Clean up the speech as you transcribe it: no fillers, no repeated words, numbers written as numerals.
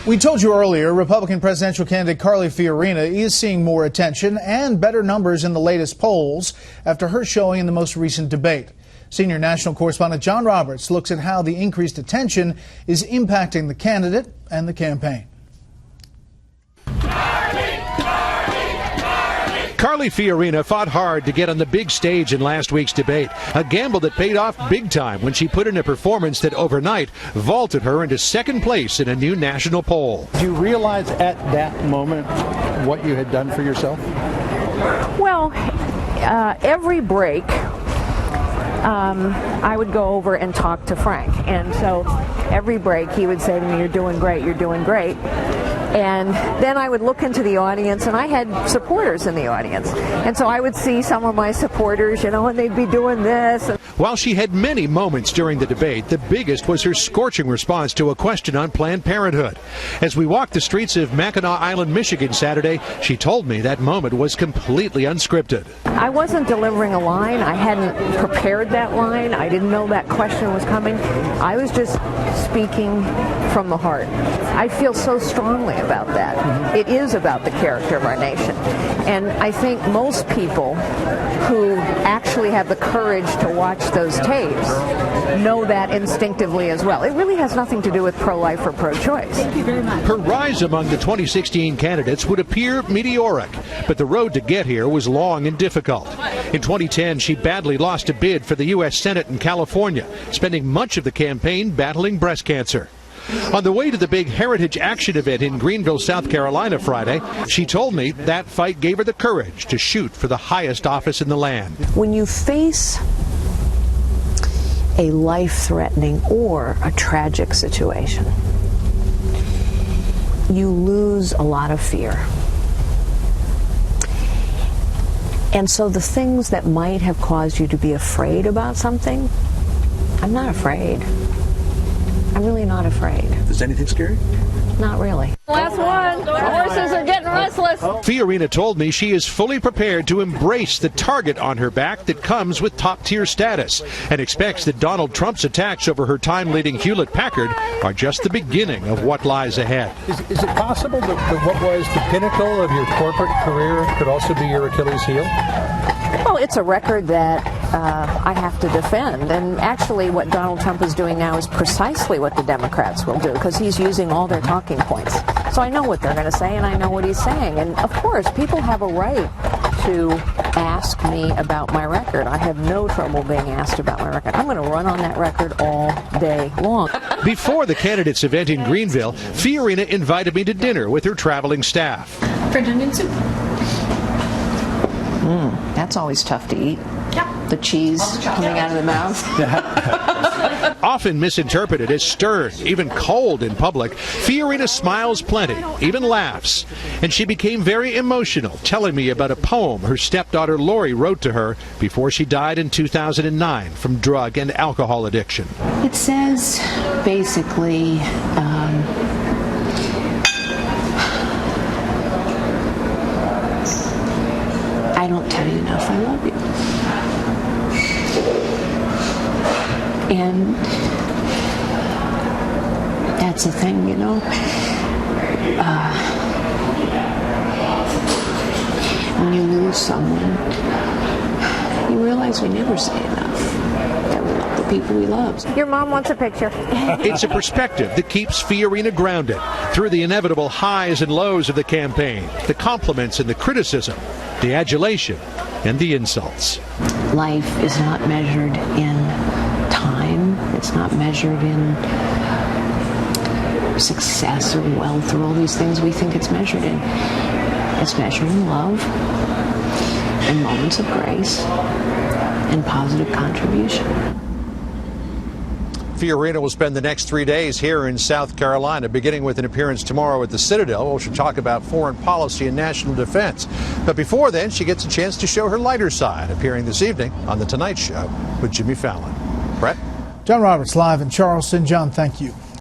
We told you earlier, Republican presidential candidate Carly Fiorina is seeing more attention and better numbers in the latest polls after her showing in the most recent debate. Senior national correspondent John Roberts looks at how the increased attention is impacting the candidate and the campaign. Carly Fiorina fought hard to get on the big stage in last week's debate, a gamble that paid off big time when she put in a performance that overnight vaulted her into second place in a new national poll. Did you realize at that moment what you had done for yourself? Well, every break, I would go over and talk to Frank. And so every break he would say to me, "You're doing great, you're doing great." And then I would look into the audience, and I had supporters in the audience. And so I would see some of my supporters, and they'd be doing this. While she had many moments during the debate, the biggest was her scorching response to a question on Planned Parenthood. As we walked the streets of Mackinac Island, Michigan Saturday, she told me that moment was completely unscripted. I wasn't delivering a line. I hadn't prepared that line. I didn't know that question was coming. I was just speaking from the heart. I feel so strongly about that. It is about the character of our nation. And I think most people who actually have the courage to watch those tapes know that instinctively as well. It really has nothing to do with pro-life or pro-choice. Thank you very much. Her rise among the 2016 candidates would appear meteoric, but the road to get here was long and difficult. In 2010, she badly lost a bid for the U.S. Senate in California, spending much of the campaign battling breast cancer. On the way to the big Heritage Action event in Greenville, South Carolina Friday, she told me that fight gave her the courage to shoot for the highest office in the land. When you face a life-threatening or a tragic situation, you lose a lot of fear. And so the things that might have caused you to be afraid about something, I'm not afraid. I'm really not afraid. Is anything scary? Not really. Last one. The horses are getting restless. Fiorina told me she is fully prepared to embrace the target on her back that comes with top-tier status, and expects that Donald Trump's attacks over her time-leading Hewlett-Packard are just the beginning of what lies ahead. Is it possible that what was the pinnacle of your corporate career could also be your Achilles heel? Well, it's a record that I have to defend. And actually what Donald Trump is doing now is precisely what the Democrats will do, because he's using all their talking points. So I know what they're going to say, and I know what he's saying. And of course, people have a right to ask me about my record. I have no trouble being asked about my record. I'm going to run on that record all day long. Before the candidates' event in Greenville, Fiorina invited me to dinner with her traveling staff. French onion soup. That's always tough to eat. Yeah. The cheese coming out of the mouth. Often misinterpreted as stern, even cold in public, Fiorina smiles plenty, even laughs. And she became very emotional, telling me about a poem her stepdaughter Lori wrote to her before she died in 2009 from drug and alcohol addiction. It says, basically, I don't tell you enough I love you. And that's the thing, when you lose someone, you realize we never say enough that we love the people we love. Your mom wants a picture. It's a perspective that keeps Fiorina grounded through the inevitable highs and lows of the campaign, the compliments and the criticism, the adulation and the insults. Life is not measured in time. It's not measured in success or wealth or all these things we think it's measured in. It's measured in love and moments of grace and positive contribution. Fiorina will spend the next 3 days here in South Carolina, beginning with an appearance tomorrow at the Citadel, where she'll talk about foreign policy and national defense. But before then, she gets a chance to show her lighter side, appearing this evening on The Tonight Show with Jimmy Fallon. Brett? John Roberts live in Charleston. John, thank you.